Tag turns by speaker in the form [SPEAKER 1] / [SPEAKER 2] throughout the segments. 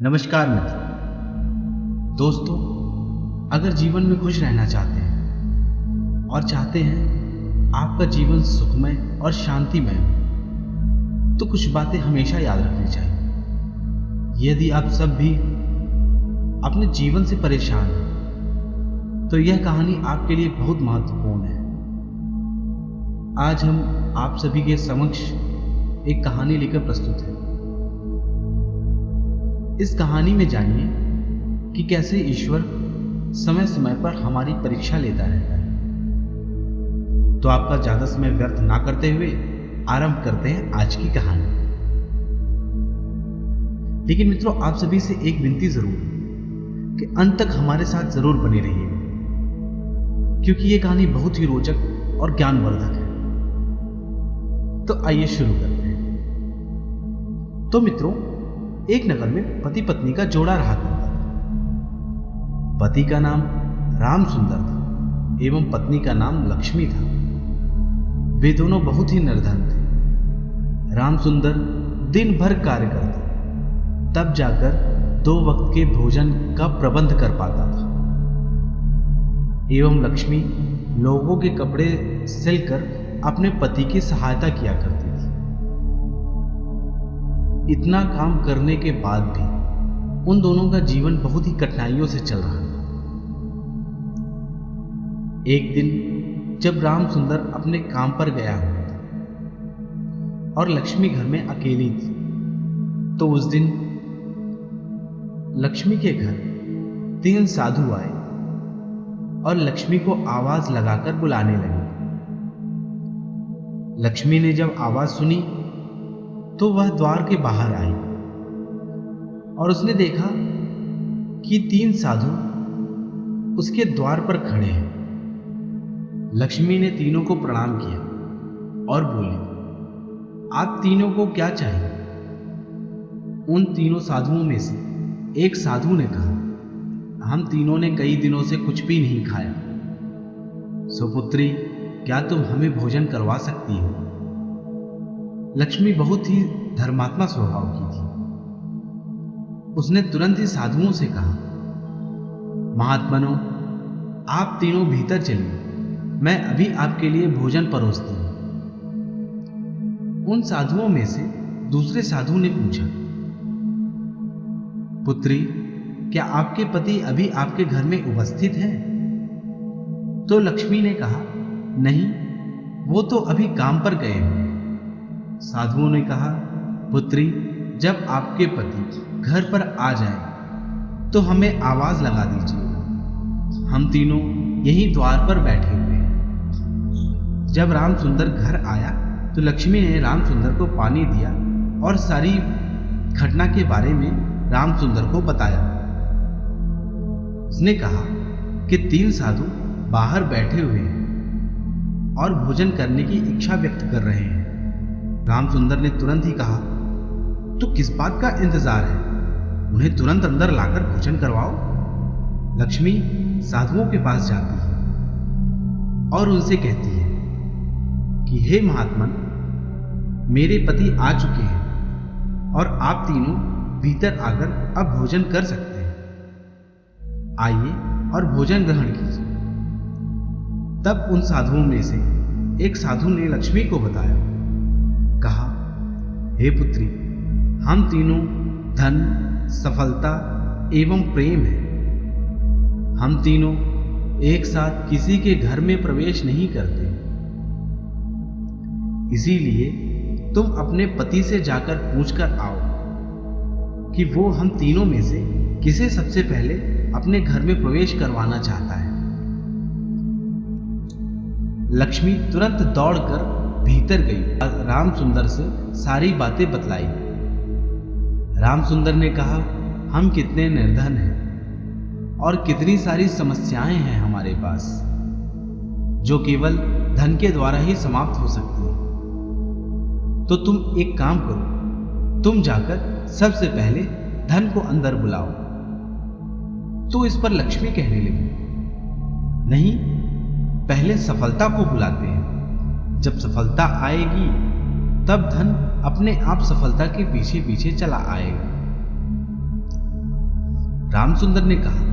[SPEAKER 1] नमस्कार मित्र दोस्तों, अगर जीवन में खुश रहना चाहते हैं और चाहते हैं आपका जीवन सुखमय और शांतिमय हो, तो कुछ बातें हमेशा याद रखनी चाहिए। यदि आप सब भी अपने जीवन से परेशान हैं, तो यह कहानी आपके लिए बहुत महत्वपूर्ण है। आज हम आप सभी के समक्ष एक कहानी लेकर प्रस्तुत हैं। इस कहानी में जानिए कि कैसे ईश्वर समय समय पर हमारी परीक्षा लेता रहता है। तो आपका ज्यादा समय व्यर्थ ना करते हुए आरंभ करते हैं आज की कहानी। लेकिन मित्रों, आप सभी से एक विनती जरूर कि अंत तक हमारे साथ जरूर बने रहिए, क्योंकि यह कहानी बहुत ही रोचक और ज्ञानवर्धक है। तो आइए शुरू करते हैं। तो मित्रों, एक नगर में पति पत्नी का जोड़ा रहा करता था। पति का नाम राम सुंदर था एवं पत्नी का नाम लक्ष्मी था। वे दोनों बहुत ही निर्धन थे। राम सुंदर दिन भर कार्य करता, तब जाकर 2 वक्त के भोजन का प्रबंध कर पाता था। एवं लक्ष्मी लोगों के कपड़े सिलकर अपने पति की सहायता किया करती थी। इतना काम करने के बाद भी उन दोनों का जीवन बहुत ही कठिनाइयों से चल रहा था। एक दिन जब राम सुंदर अपने काम पर गया हुआ था और लक्ष्मी घर में अकेली थी, तो उस दिन लक्ष्मी के घर 3 साधु आए और लक्ष्मी को आवाज लगाकर बुलाने लगे। लक्ष्मी ने जब आवाज सुनी तो वह द्वार के बाहर आई और उसने देखा कि 3 साधु उसके द्वार पर खड़े हैं। लक्ष्मी ने तीनों को प्रणाम किया और बोली, आप तीनों को क्या चाहिए? उन तीनों साधुओं में से एक साधु ने कहा, हम तीनों ने कई दिनों से कुछ भी नहीं खाया। सुपुत्री, क्या तुम हमें भोजन करवा सकती हो? लक्ष्मी बहुत ही धर्मात्मा स्वभाव की थी। उसने तुरंत ही साधुओं से कहा, महात्मनों, आप तीनों भीतर चलिए, मैं अभी आपके लिए भोजन परोसती हूं। उन साधुओं में से दूसरे साधु ने पूछा, पुत्री, क्या आपके पति अभी आपके घर में उपस्थित हैं? तो लक्ष्मी ने कहा, नहीं, वो तो अभी काम पर गए हैं। साधुओं ने कहा, पुत्री, जब आपके पति घर पर आ जाए तो हमें आवाज लगा दीजिए, हम तीनों यहीं द्वार पर बैठे हुए हैं। जब राम सुंदर घर आया तो लक्ष्मी ने राम सुंदर को पानी दिया और सारी घटना के बारे में राम सुंदर को बताया। उसने कहा कि 3 साधु बाहर बैठे हुए हैं और भोजन करने की इच्छा व्यक्त कर रहे हैं। राम सुंदर ने तुरंत ही कहा, तो किस बात का इंतजार है? उन्हें तुरंत अंदर लाकर भोजन करवाओ। लक्ष्मी साधुओं के पास जाती है और उनसे कहती है कि हे महात्मन, मेरे पति आ चुके हैं और आप तीनों भीतर आकर अब भोजन कर सकते हैं। आइए और भोजन ग्रहण कीजिए। तब उन साधुओं में से एक साधु ने लक्ष्मी को बताया, कहा, हे पुत्री, हम तीनों धन, सफलता एवं प्रेम हैं। हम तीनों एक साथ किसी के घर में प्रवेश नहीं करते। इसीलिए तुम अपने पति से जाकर पूछकर आओ कि वो हम तीनों में से किसे सबसे पहले अपने घर में प्रवेश करवाना चाहता है। लक्ष्मी तुरंत दौड़कर भीतर गई, राम सुंदर से सारी बातें बतलाई। राम सुंदर ने कहा, हम कितने निर्धन हैं और कितनी सारी समस्याएं हैं हमारे पास, जो केवल धन के द्वारा ही समाप्त हो सकती हैं। तो तुम एक काम करो, तुम जाकर सबसे पहले धन को अंदर बुलाओ। तो इस पर लक्ष्मी कहने लगी, नहीं, पहले सफलता को बुलाते हैं। जब सफलता आएगी तब धन अपने आप सफलता के पीछे पीछे चला आएगा। रामसुंदर ने कहा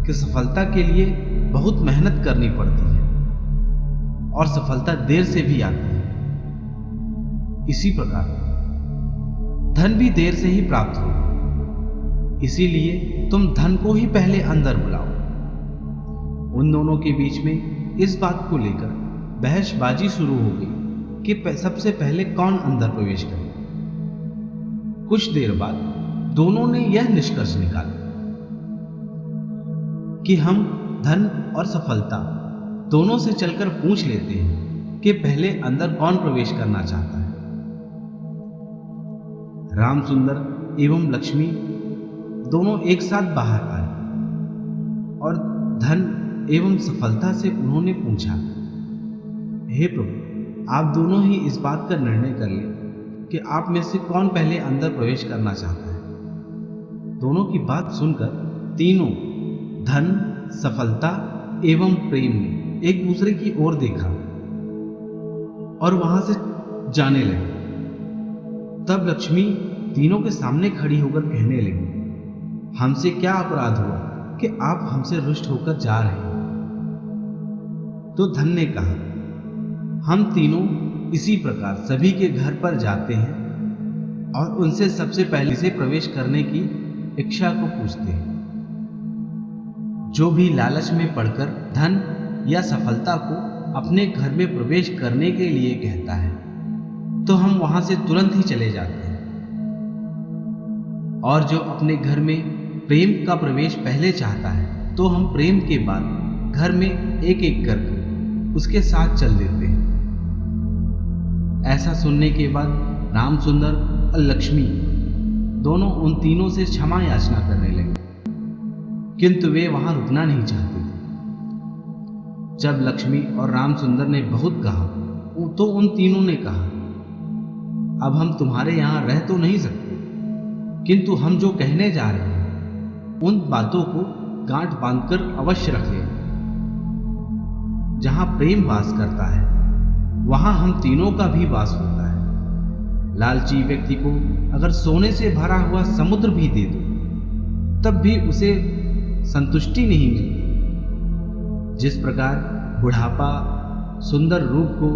[SPEAKER 1] कि सफलता के लिए बहुत मेहनत करनी पड़ती है और सफलता देर से भी आती है। इसी प्रकार धन भी देर से ही प्राप्त होगा, इसीलिए तुम धन को ही पहले अंदर बुलाओ। उन दोनों के बीच में इस बात को लेकर बहसबाजी शुरू हो गई कि सबसे पहले कौन अंदर प्रवेश करे। कुछ देर बाद दोनों ने यह निष्कर्ष निकाला कि हम धन और सफलता दोनों से चलकर पूछ लेते हैं कि पहले अंदर कौन प्रवेश करना चाहता है। रामसुंदर एवं लक्ष्मी दोनों एक साथ बाहर आए और धन एवं सफलता से उन्होंने पूछा, हे प्रभु, आप दोनों ही इस बात का निर्णय कर लें कि आप में से कौन पहले अंदर प्रवेश करना चाहता है। दोनों की बात सुनकर तीनों, धन, सफलता एवं प्रेम ने एक दूसरे की ओर देखा और वहां से जाने लगे। तब लक्ष्मी तीनों के सामने खड़ी होकर कहने लगी, हमसे क्या अपराध हुआ कि आप हमसे रुष्ट होकर जा रहे हैं। तो धन ने कहा, हम तीनों इसी प्रकार सभी के घर पर जाते हैं और उनसे सबसे पहले से प्रवेश करने की इच्छा को पूछते हैं। जो भी लालच में पड़कर धन या सफलता को अपने घर में प्रवेश करने के लिए कहता है तो हम वहां से तुरंत ही चले जाते हैं, और जो अपने घर में प्रेम का प्रवेश पहले चाहता है तो हम प्रेम के बाद घर में एक एक करके उसके साथ चल देते हैं। ऐसा सुनने के बाद रामसुंदर और लक्ष्मी दोनों उन तीनों से क्षमा याचना करने लगे, किंतु वे वहां रुकना नहीं चाहते थे। जब लक्ष्मी और रामसुंदर ने बहुत कहा तो उन तीनों ने कहा, अब हम तुम्हारे यहां रह तो नहीं सकते, किंतु हम जो कहने जा रहे हैं उन बातों को गांठ बांधकर अवश्य रख लें। जहां प्रेम वास करता है वहां हम तीनों का भी वास होता है। लालची व्यक्ति को अगर सोने से भरा हुआ समुद्र भी दे दो तब भी उसे संतुष्टि नहीं मिलती। जिस प्रकार बुढ़ापा सुंदर रूप को,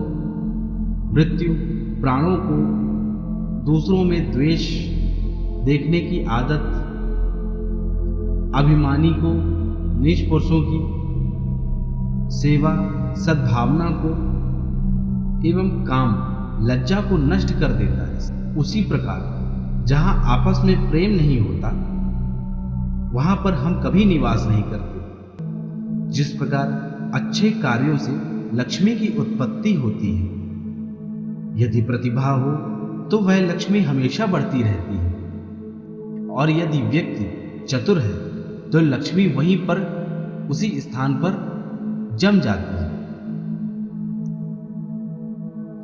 [SPEAKER 1] मृत्यु प्राणों को, दूसरों में द्वेष देखने की आदत, अभिमानी को नीच पुरुषों की सेवा, सद्भावना को एवं काम लज्जा को नष्ट कर देता है, उसी प्रकार जहां आपस में प्रेम नहीं होता वहां पर हम कभी निवास नहीं करते। जिस प्रकार अच्छे कार्यों से लक्ष्मी की उत्पत्ति होती है, यदि प्रतिभा हो तो वह लक्ष्मी हमेशा बढ़ती रहती है, और यदि व्यक्ति चतुर है तो लक्ष्मी वहीं पर उसी स्थान पर जम जाती है।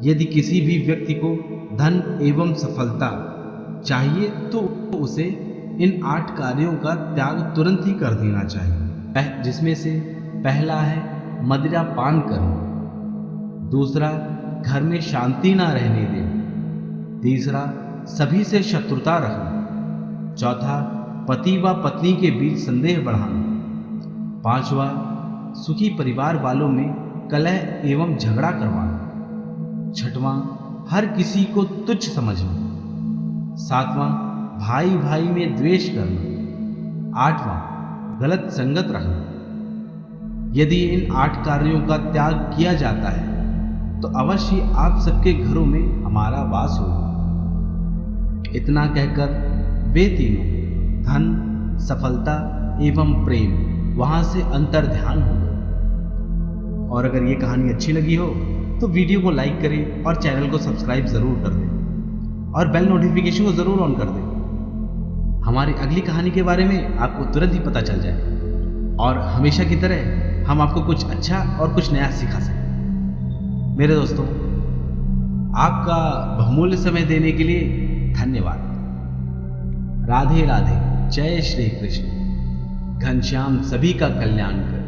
[SPEAKER 1] यदि किसी भी व्यक्ति को धन एवं सफलता चाहिए तो उसे इन 8 कार्यों का त्याग तुरंत ही कर देना चाहिए, जिसमें से पहला है मदिरा पान करना, दूसरा घर में शांति ना रहने देना, तीसरा सभी से शत्रुता रखना, चौथा पति व पत्नी के बीच संदेह बढ़ाना, पांचवा सुखी परिवार वालों में कलह एवं झगड़ा करवाना, छठवां हर किसी को तुच्छ समझना, सातवां भाई भाई में द्वेष करना, आठवां गलत संगत रखना। यदि इन 8 कार्यों का त्याग किया जाता है तो अवश्य आप सबके घरों में हमारा वास होगा। इतना कहकर वे तीनों, धन, सफलता एवं प्रेम, वहां से अंतर्ध्यान हो गए। और अगर ये कहानी अच्छी लगी हो तो वीडियो को लाइक करें और चैनल को सब्सक्राइब जरूर कर दें और बेल नोटिफिकेशन को जरूर ऑन कर दें। हमारी अगली कहानी के बारे में आपको तुरंत ही पता चल जाए, और हमेशा की तरह हम आपको कुछ अच्छा और कुछ नया सिखा सकें। मेरे दोस्तों, आपका बहुमूल्य समय देने के लिए धन्यवाद। राधे राधे। जय श्री कृष्ण। घनश्याम सभी का कल्याण करे।